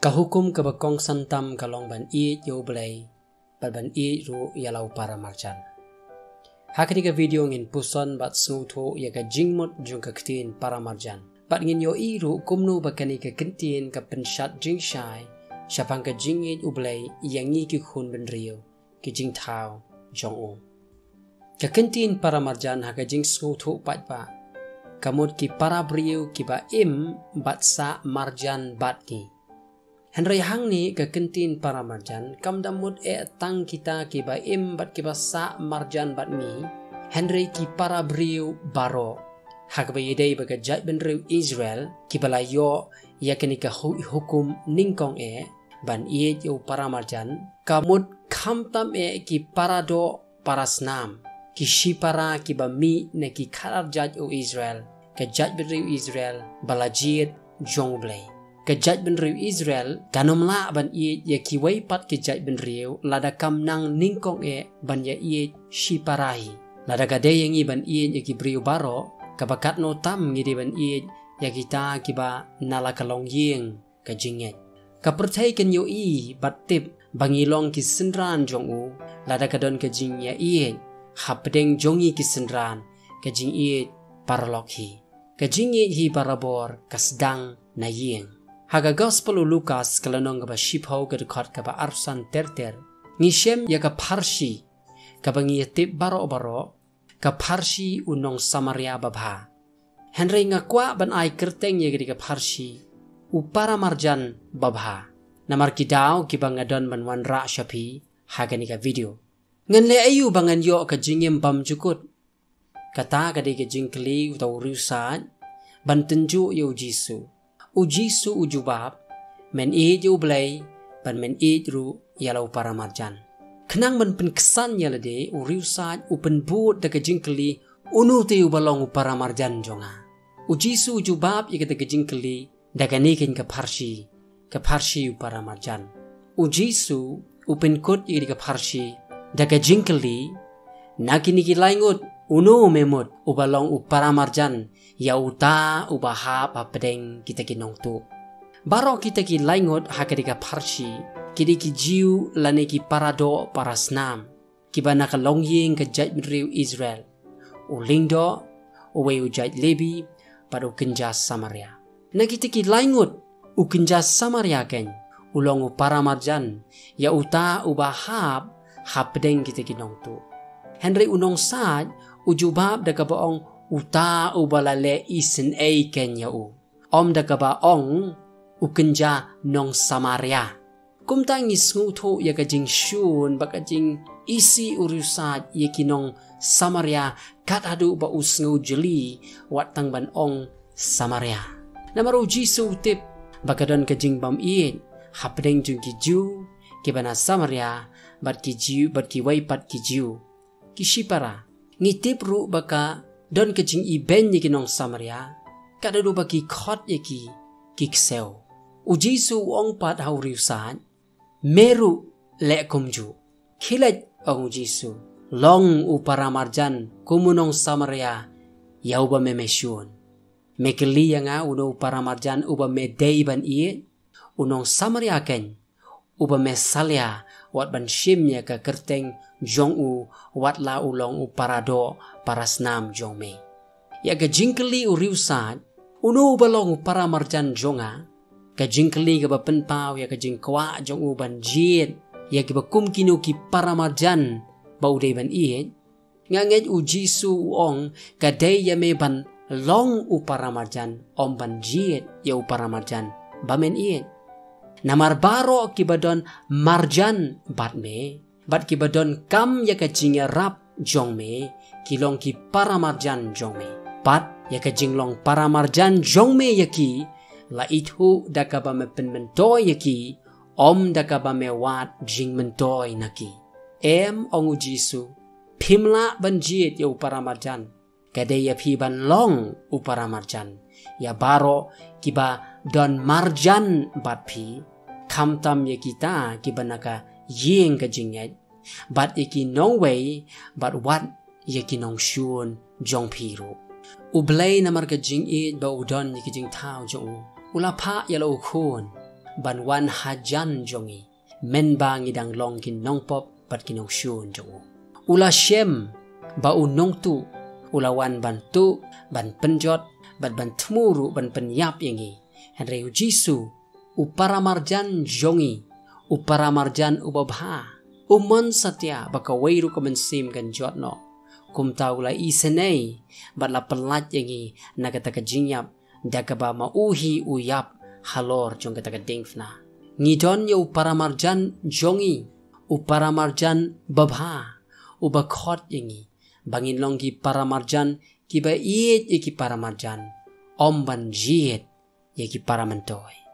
Kahukum ke bakong santam kalong ban iit yo belai ban iit ru yalau para marjan. Hakini ka video ngin puson bat sngutho ya ka jingmot jung ka ktin para marjan. Bat ngin yo i ru kumnu bakani ka kentin ka penshat jing shai syapang ka jingit ublay yang ngi ki khun ben rio ki jing thao jong o. Ka kentin para marjan ha ka jing sngutho pat pa. Kamut ki para brio ki ba im bat sa marjan bat ki. Henry hang ni ke kentin para marjan kam damut tang kita ki ba im bat ki ba sa marjan bat mi Henry ki para brio baro hak ba yedei ba ka jat ben riu Israel ki bala yo yakini ka hukum ningkong ban iet yo para marjan kamut kam tam ki para do para snam ki shipara ki ba mi ne ki kharar jat o Israel ka jat ben riu Israel bala jit jong blai Kejat ben riu Israel kanom la ban iet ya ki wei pat kejat ben riu lada kam nang ningkong ban ya iet shiparahi lada gade yang i ban iet ya ki brio baro kabakat no tam ngi de ban iet ya kita ki ba nala kalong yeng ka jinget ka percaya ken yo i bat tip bangilong ki senran jong u lada kadon ka jing ya iet hapdeng jongi ki senran ka jing iet paralokhi ka jing iet hi barabor kasdang na yeng Haga Gospel Lukas kalanong ka ba shiphaw ka dekat ka ba arsan terter ngishem ya ka parsi ka ba ngitip baro-baro ka parsi unong Samaria babha Henry nga kwa ban ay kerteng ya ka parsi upara marjan babha namar kidaw ki ba ngadon man wanra shapi haga ni ka video ngan le ayu bangan yo ka jingem bam jukut kata ka de ka jingkli utaw rusat ban tenju yo Jisu Ujisu ujubab, men iit ublay, ban men iit ru yalau para marjan. Kenang men penkesan yalade uriusaj upenbut daga jingkeli unu te ubalong para marjan jonga. Ujisu ujubab yakata jingkeli daga nikin ke parsi para marjan. Ujisu upenkut yakata ke parsi daga jingkeli nakiniki laingut unu memut ubalong para marjan ya uta ubahap apedeng kita kinong tu. Baro kita ki laingot hakadika parsi kidi ki jiu lane ki parado parasnam kibana ka longyeng ka jat riu Israel. Ulingdo uwe ujat lebi pada ukenja Samaria. Na kita ki laingot ukenja Samaria ken ulong para marjan ya uta ubahap hapedeng kita kinong tu. Henry unong sad ujubab da kabaong uta ubalale isen kenya u om da kabaong ukenja nong Samaria kumtang isnguto ya kajing shun bakajing isi urusat yakinong Samaria katadu ba usngu jeli watang ban ong Samaria namaru Jisu tip bakadon kajing bam iit hapdeng jung ki ju kibana Samaria bat ki ju bat ki wai pat ki ju kishipara ngitip ru baka don kejing iben yaki nong Samaria kadadu baki khot yaki kikseo ujisu ong pat hauriusan meru le kumju khilat ong Jisu long upara marjan kumunong Samaria yauba memesyun mekeli nga uno upara marjan uba medei ban iet unong Samaria ken uba mesalia wat ban shimnya ka kerteng jong u wat la ulong u parado parasnam jong me ya ka jingkeli u riusat uno balong para marjan jonga ka jingkeli ka ba penpaw ya ka jingkwa jong u ban jit ya ki ba kumkino ki para marjan ba udai ban iet nganget u Jisu ong ka day ya me ban long u para marjan om ban jit ya u para marjan ba men iet namar baro kibadon marjan bat me bat kibadon kam ya ka jingarap jong me kilong ki para marjan jong me bat ya ka jinglong para marjan jong me yaki la ithu dakaba me penmentoy yaki om dakaba me wat jing mentoy naki ong Jisu pimla banjit ya para marjan kade ya pi ban long upara marjan ya baro kiba don marjan bat pi kamtam ya kita kibanaka yeng ka jinget bat iki nong way bat wat yaki nong shun jong piru ublay na marka jing it ba udon yaki jing tao jong ula pa yalo ukun ban wan hajan jongi men ba ngidang long kin nong pop bat kinong shun jongu ula shem ba unong tu ula wan ban tu ban penjot bat ban tmuru ban penyap yangi henreu jisu uparamarjan jongi uparamarjan ubabha umon satya baka weiru kemensim kan jotno kum taula isenei bat la pelat yangi nagataka jingyap dakaba mauhi uyap halor jong kataka dingfna ngidon yo uparamarjan jongi uparamarjan babha ubakot yangi bangin longgi paramarjan kiba iet yaki paramarjan omban jiet yaki paramantoy